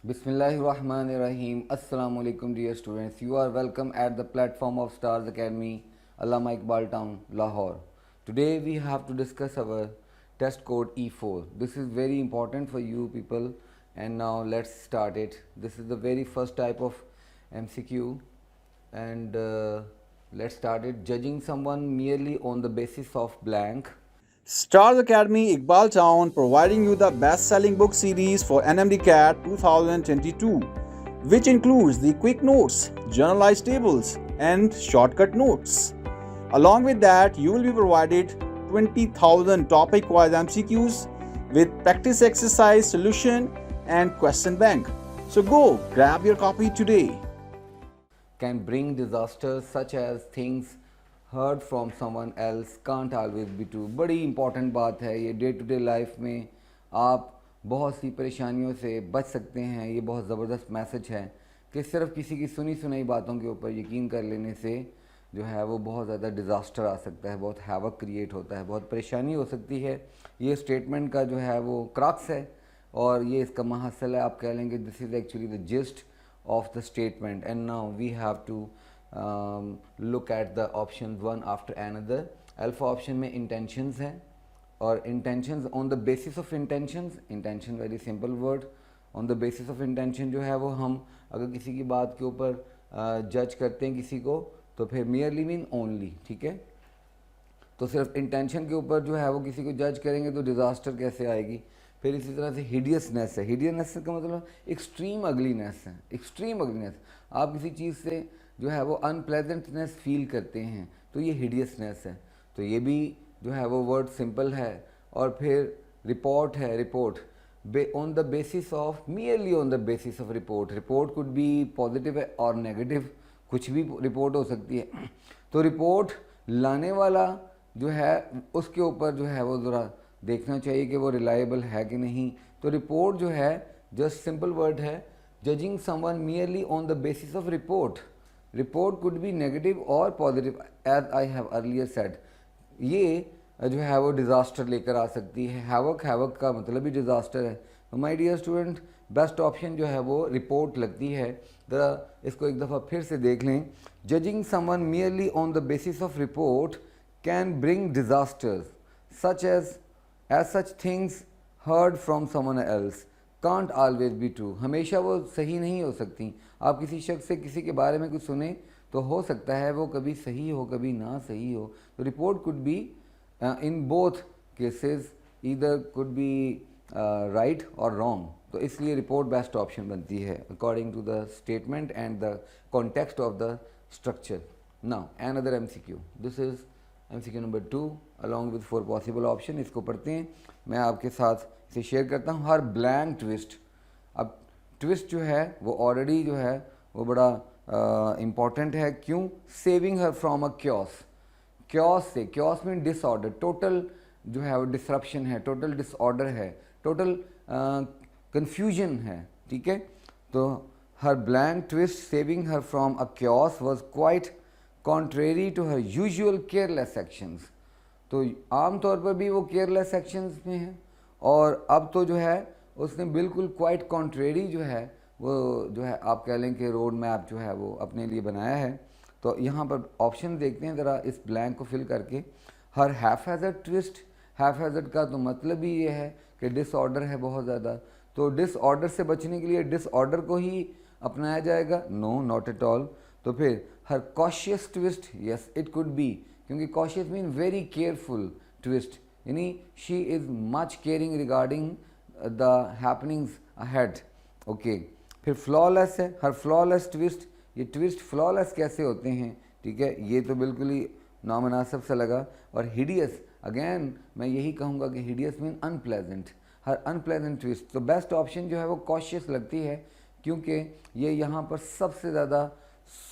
Bismillahirrahmanirrahim. Assalamu alaikum dear students. You are welcome at the platform of Stars Academy, Allama Iqbal Town, Lahore. Today we have to discuss our test code E4. This is very important for you people, and now let's start it. This is the very first type of MCQ, and let's start it. Judging someone merely on the basis of blank. Stars Academy Iqbal Town providing you the best-selling book series for NMDCAT 2022, which includes the quick notes, generalized tables, and shortcut notes. Along with that, you will be provided 20,000 topic-wise MCQs with practice exercise, solution, and question bank. So go grab your copy today. Can bring disasters such as things heard from someone else can't always be true. बड़ी important बात है ये, day to day life में आप बहुत सी परेशानियों से बच सकते हैं। ये बहुत ज़बरदस्त मैसेज है कि सिर्फ किसी की सुनी सुनाई बातों के ऊपर यकीन कर लेने से जो है वो बहुत ज़्यादा डिज़ास्टर आ सकता है, बहुत हैवक क्रिएट होता है, बहुत परेशानी हो सकती है। ये स्टेटमेंट का जो है वो क्रक्स है और ये इसका महासल है। आप कह लेंगे this is actually the gist of the statement, and now we have to look at the options one after another. Alpha option में intentions है और intentions on the basis of intention very simple word. On the basis of intention जो है वो हम अगर किसी की बात के ऊपर जज करते हैं किसी को तो फिर merely mean only, ठीक है। तो सिर्फ इंटेंशन के ऊपर जो है वो किसी को जज करेंगे तो डिज़ास्टर कैसे आएगी। फिर इसी तरह से हिडियसनेस है, हिडियसनेस का मतलब एक्सट्रीम अगलीनेस है, एक्सट्रीम अगलीनेस। आप किसी चीज़ से जो है वो अनप्लेजेंटनेस फील करते हैं तो ये हिडियसनेस है। तो ये भी जो है वो वर्ड सिंपल है। और फिर रिपोर्ट है, report on the basis of, merely on the basis of report. Report could B positive और नेगेटिव, कुछ भी रिपोर्ट हो सकती है। तो रिपोर्ट लाने वाला जो है उसके ऊपर जो है वो ज़रा देखना चाहिए कि वो रिलायबल है कि नहीं। तो रिपोर्ट जो है जस्ट सिंपल वर्ड है, judging someone merely on the basis of report. Report could be negative और positive as I have earlier said. ये जो है वो डिज़ास्टर लेकर आ सकती है। हैवक, हैवक का मतलब ही डिज़ास्टर है। तो my dear student, best option जो है वो रिपोर्ट लगती है। ज़रा इसको एक दफ़ा फिर से देख लें। Judging someone merely on the basis of report can bring disasters such as such things heard from someone else can't always be true. हमेशा वो सही नहीं हो सकती। आप किसी शख्स से किसी के बारे में कुछ सुने तो हो सकता है वो कभी सही हो कभी ना सही हो। तो report could be in both cases, either could be right और रॉन्ग। तो इसलिए रिपोर्ट बेस्ट ऑप्शन बनती है according to the statement and the context of the structure. Now another MCQ, this is MCQ number 2 along with 4 possible option. इसको पढ़ते हैं, मैं आपके साथ इसे शेयर करता हूँ। हर ब्लैंक ट्विस्ट, अब ट्विस्ट जो है वो ऑलरेडी जो है वो बड़ा इम्पॉर्टेंट है। क्यों? Saving her from a chaos. Chaos से, क्योस मीन डिसऑर्डर, टोटल जो है वो डिसरप्शन है, टोटल डिसऑर्डर है, टोटल कन्फ्यूजन है, ठीक है। तो her blank twist saving her from a chaos was quite contrary to her usual careless actions. तो आम तौर पर भी वो केयरलेस एक्शंस में है और अब तो जो है उसने बिल्कुल क्वाइट कॉन्ट्रेरी जो है वो जो है आप कह लें कि रोड मैप जो है वो अपने लिए बनाया है। तो यहाँ पर ऑप्शन देखते हैं ज़रा इस ब्लैंक को फिल करके। Her haphazard twist, haphazard का तो मतलब ही ये है कि डिसऑर्डर है बहुत ज़्यादा। तो डिसऑर्डर से बचने के लिए डिसऑर्डर को ही अपनाया जाएगा? No, not at all. तो फिर her cautious twist, yes it could be, क्योंकि cautious mean very careful twist, यानी she is much caring regarding the happenings ahead. Okay, फिर फ्लॉलेस है, हर फ्लॉलेस ट्विस्ट। ये ट्विस्ट फ्लॉलेस कैसे होते हैं, ठीक है, ये तो बिल्कुल ही नामुनासिब सा लगा। और हिडियस, अगेन मैं यही कहूँगा कि हिडियस मीन अनप्लेजेंट, हर अनप्लेजेंट ट्विस्ट। तो बेस्ट ऑप्शन जो है वो कॉशियस लगती है क्योंकि ये यहाँ पर सबसे ज़्यादा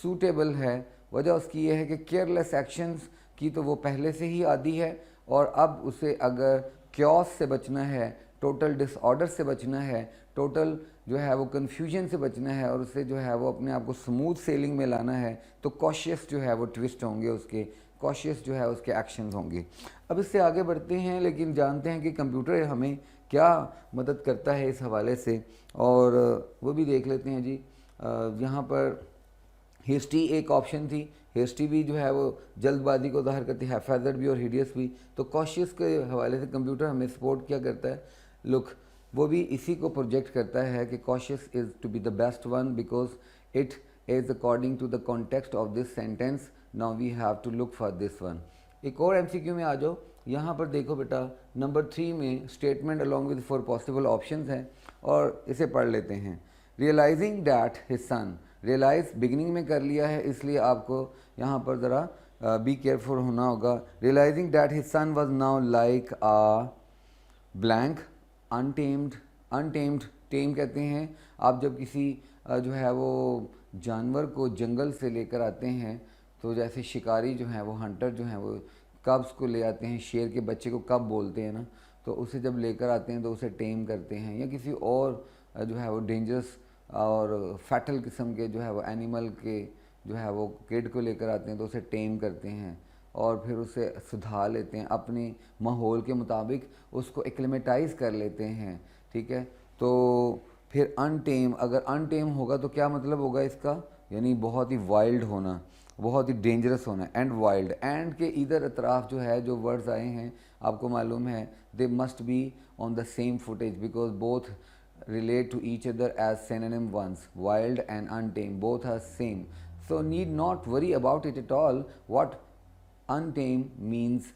सूटेबल है। वजह उसकी ये है कि केयरलेस एक्शंस की तो वो पहले से ही आदी है और अब उसे अगर क्योस से बचना है, टोटल डिसऑर्डर से बचना है, टोटल जो है वो कन्फ्यूजन से बचना है और उसे जो है वो अपने आप को स्मूथ सेलिंग में लाना है तो कॉशियस जो है वो ट्विस्ट होंगे उसके, कॉशियस जो है उसके एक्शंस होंगे। अब इससे आगे बढ़ते हैं, लेकिन जानते हैं कि कंप्यूटर हमें क्या मदद करता है इस हवाले से, और वो भी देख लेते हैं जी। यहाँ पर हेस्टी एक ऑप्शन थी। हेस्टी भी जो है वो जल्दबाजी को ज़ाहिर करती है, हैफाजत भी और हिडियस भी। तो कॉशियस के हवाले से कंप्यूटर हमें सपोर्ट क्या करता है, लुक, वो भी इसी को प्रोजेक्ट करता है कि cautious is to be the best one because it is according to the context of this sentence. Now we have to look for this one. एक और MCQ में आ जाओ। यहाँ पर देखो बेटा, नंबर 3 में statement along with 4 possible options हैं, और इसे पढ़ लेते हैं। Realising that his son, realise beginning में कर लिया है, इसलिए आपको यहाँ पर ज़रा बी केयरफुल होना होगा। Realizing that his son was now like a blank untamed. Untamed, tame कहते हैं आप जब किसी जो है वो जानवर को जंगल से लेकर आते हैं, तो जैसे शिकारी जो हैं वो हंटर जो हैं वो कब्स को ले आते हैं, शेर के बच्चे को कब बोलते हैं ना, तो उसे जब लेकर आते हैं तो उसे टेम करते हैं। या किसी और जो है वो डेंजरस और फैटल किस्म के जो है वो एनिमल के जो है वो किड को लेकर आते हैं तो उसे टेम करते हैं, और फिर उसे सुधार लेते हैं अपने माहौल के मुताबिक, उसको एक्लेमेटाइज कर लेते हैं, ठीक है। तो फिर अनटेम, अगर अनटेम होगा तो क्या मतलब होगा इसका, यानी बहुत ही वाइल्ड होना, बहुत ही डेंजरस होना। एंड वाइल्ड, एंड के इधर अतराफ जो है जो वर्ड्स आए हैं आपको मालूम है, they must be on the same footage because both relate to each other as synonym ones. Wild and untamed both are same, so need not worry about it at all what untamed means.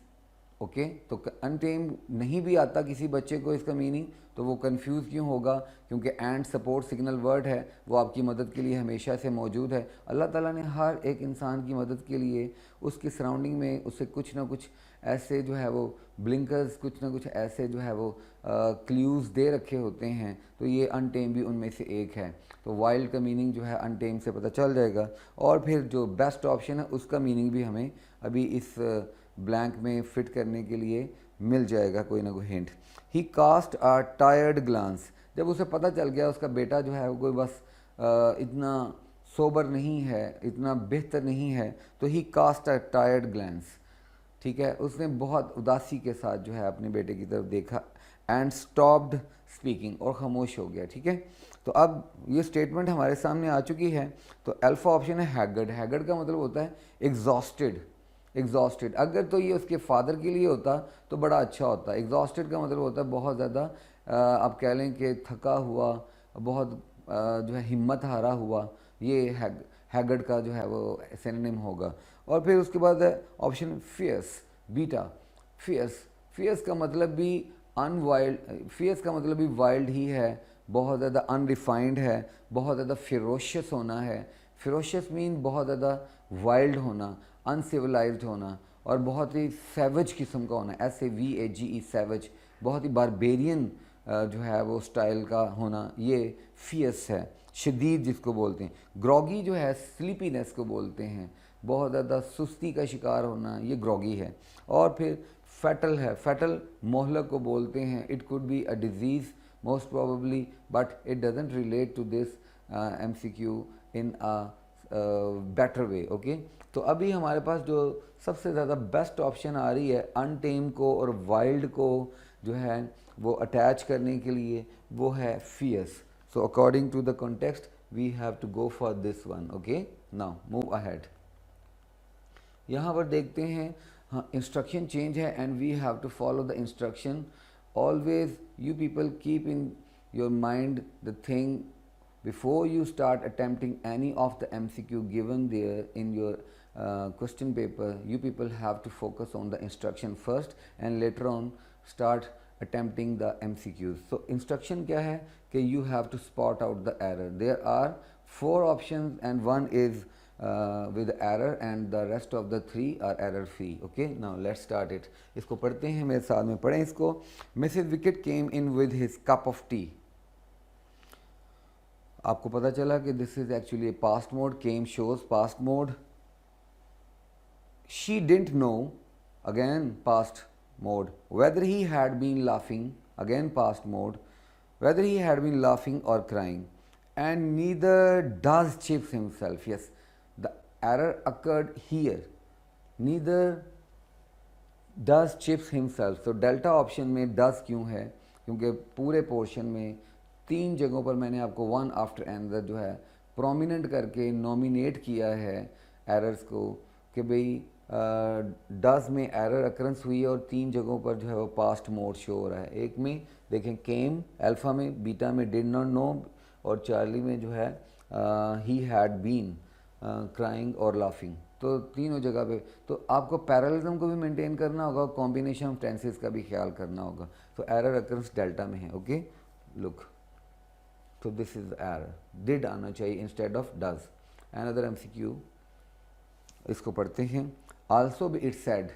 Okay तो अनटेम नहीं भी आता किसी बच्चे को इसका meaning, तो वो कंफ्यूज क्यों होगा, क्योंकि एंड सपोर्ट सिग्नल वर्ड है, वो आपकी मदद के लिए हमेशा से मौजूद है। अल्लाह ताला ने हर एक इंसान की मदद के लिए उसकी सराउंडिंग में उसे कुछ ना कुछ ऐसे जो है वो ब्लिंकर्स, कुछ ना कुछ ऐसे जो है वो क्ल्यूज़ दे रखे होते हैं, तो ये अनटेम भी उनमें से एक है। तो वाइल्ड का मीनिंग जो है अनटेम से पता चल जाएगा, और फिर जो बेस्ट ऑप्शन है उसका मीनिंग भी हमें अभी इस ब्लैंक में फिट करने के लिए मिल जाएगा कोई ना कोई हिंट। ही कास्ट आ टायर्ड ग्लांस, जब उसे पता चल गया उसका बेटा जो है वो कोई बस इतना सोबर नहीं है, इतना बेहतर नहीं है, तो ही कास्ट आ टायर्ड ग्लांस, ठीक है, उसने बहुत उदासी के साथ जो है अपने बेटे की तरफ देखा। एंड स्टॉप्ड स्पीकिंग, और ख़ामोश हो गया, ठीक है। तो अब ये स्टेटमेंट हमारे सामने आ चुकी है। तो अल्फा ऑप्शन है हैगर्ड। हैगर्ड का मतलब होता है एग्जॉस्टेड। एग्जॉस्टेड, अगर तो ये उसके फादर के लिए होता तो बड़ा अच्छा होता। एग्जॉस्टेड का मतलब होता है बहुत ज़्यादा, आप कह लें कि थका हुआ, बहुत जो है हिम्मत हारा हुआ, ये हैगर्ड का जो है वो सिनोनिम होगा। और फिर उसके बाद है ऑप्शन फियर्स, बीटा। फियर्स, फियर्स का मतलब भी अनवाइल्ड, फियर्स का मतलब भी वाइल्ड ही है, बहुत ज़्यादा अनरिफाइंड है, बहुत ज़्यादा फिरोशियस होना है। फिरोशियस मीन बहुत ज़्यादा वाइल्ड होना, अनसिविलाइज्ड होना, और बहुत ही सैवज किस्म का होना, SAVAGE सैवज, बहुत ही बारबेरियन जो है वो स्टाइल का होना, ये फियर्स है, शदीद जिसको बोलते हैं। ग्रॉगी जो है स्लीपीनेस को बोलते हैं, बहुत ज़्यादा सुस्ती का शिकार होना, ये ग्रॉगी है। और फिर फैटल है, फैटल मोहलक को बोलते हैं। It could be a disease most probably, but it doesn't relate to this MCQ in a better way, okay. तो अभी हमारे पास जो सबसे ज़्यादा बेस्ट ऑप्शन आ रही है अनटेम को और वाइल्ड को जो है वो अटैच करने के लिए, वो है fierce. So according to the context we have to go for this one, okay. Now move ahead. यहाँ पर देखते हैं, हाँ, इंस्ट्रक्शन चेंज है and we have to follow the instruction. Always you people keep in your mind the thing before you start attempting any of the MCQ given there in your question paper. You people have to focus on the instruction first and later on start attempting the MCQs. So instruction क्या है कि you have to spot out the error. There are 4 options and one is with error and the rest of the 3 are error free. Okay, now let's start it. इसको पढ़ते हैं, मेरे साथ में पढ़ें इसको। Mrs. Wicket came in with his cup of tea. आपको पता चला कि this is actually past mode, came shows past mode. She didn't know, again past mode, whether he had been laughing, again past mode, whether he had been laughing और crying, and neither does Chips himself. Yes, the error occurred here, neither does Chips himself. तो delta option में does क्यों है, क्योंकि पूरे portion में 3 जगहों पर मैंने आपको वन आफ्टर एनदर जो है प्रोमिनेंट करके नॉमिनेट किया है एरर्स को, कि भाई डज में एरर अकरेंस हुई है और 3 जगहों पर जो है वो पास्ट मोड शो हो रहा है। एक में देखें केम, अल्फ़ा में, बीटा में डिड नॉट नो, और चार्ली में जो है ही हैड बीन क्राइंग और लाफिंग। तो तीनों जगह पे तो आपको पैरेललिज्म को भी मेंटेन करना होगा, कॉम्बिनेशन ऑफ टेंसेस का भी ख्याल करना होगा। तो एरर अकरेंस डेल्टा में है। ओके लुक, तो दिस इज एरर, डिड आना चाहिए instead of does. Another MCQ, इसको पढ़ते हैं। Also be it said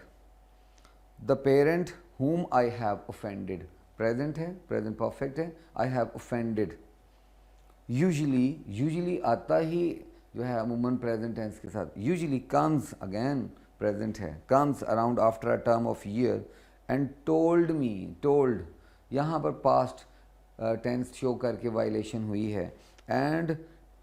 the parent whom I have offended, present है, प्रेजेंट परफेक्ट है, I have offended। यूजली आता ही जो है अमूमन प्रेजेंट टेंस के साथ। यूजली कम्स, अगेन प्रेजेंट है, comes around after a term of year and told me, told यहाँ पर पास्ट टेंस शो करके वायलेशन हुई है, एंड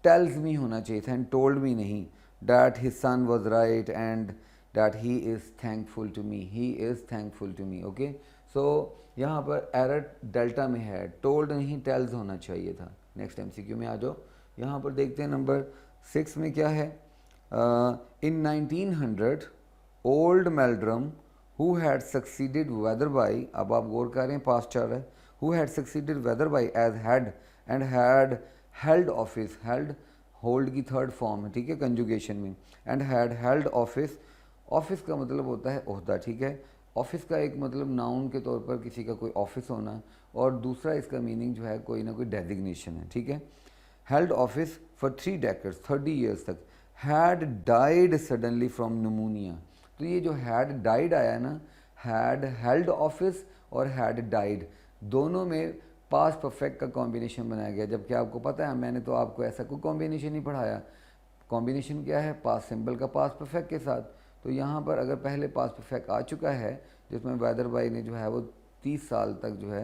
टेल्स मी होना चाहिए था, एंड टोल्ड मी नहीं। That his son was right and that he is thankful to me, he is thankful to me. Okay, so यहाँ पर एरर डेल्टा में है, टोल्ड नहीं टेल्स होना चाहिए था। नेक्स्ट एमसीक्यू में आ जाओ। यहाँ पर देखते हैं नंबर 6 में क्या है। In 1900 old Meldrum who had succeeded Wetherby, अब आप गौर करें पास्ट चल रहा है, who had succeeded Wetherby as head and had held office, held hold की थर्ड फॉर्म है, ठीक है, कंजुगेशन में, and had held office. Office का मतलब होता है ओहदा, ठीक है। ऑफिस का एक मतलब नाउन के तौर पर किसी का कोई ऑफिस होना, और दूसरा इसका मीनिंग जो है कोई ना कोई डेजिग्नेशन है, ठीक है। Held office for 3 decades, 30 years तक। Had died suddenly from pneumonia. तो ये जो हैड डाइड आया ना, हैड हेल्ड ऑफिस और हैड डाइड दोनों में पास्ट परफेक्ट का कॉम्बिनेशन बनाया गया, जबकि आपको पता है मैंने तो आपको ऐसा कोई कॉम्बिनेशन नहीं पढ़ाया। कॉम्बिनेशन क्या है, पास्ट सिंपल का पास्ट परफेक्ट के साथ। तो यहाँ पर अगर पहले पास्ट परफेक्ट आ चुका है जिसमें वेदर बाई ने जो है वो 30 साल तक जो है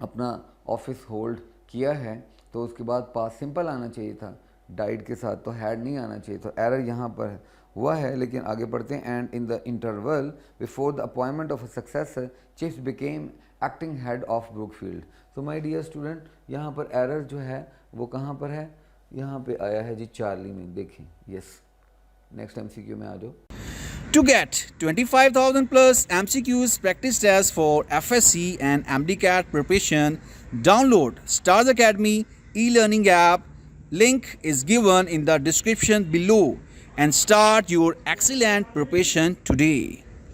अपना ऑफिस होल्ड किया है, तो उसके बाद पास्ट सिंपल आना चाहिए था डाइड के साथ, तो हैड नहीं आना चाहिए। तो एरर यहाँ पर हुआ है, लेकिन आगे बढ़ते हैं। And in the interval before the appointment of a successor Chips became acting head of Brookfield. So my dear student, यहाँ पर एरर जो है वो कहाँ पर है, यहाँ पे आया है जी चार्ली में, देखें। यस, नेक्स्ट एमसीक्यू में आ जाओ। To get 25,000 plus MCQs practice tests for FSC and MDCAT preparation, download Stars Academy e-learning app. Link is given in the description below and start your excellent preparation today.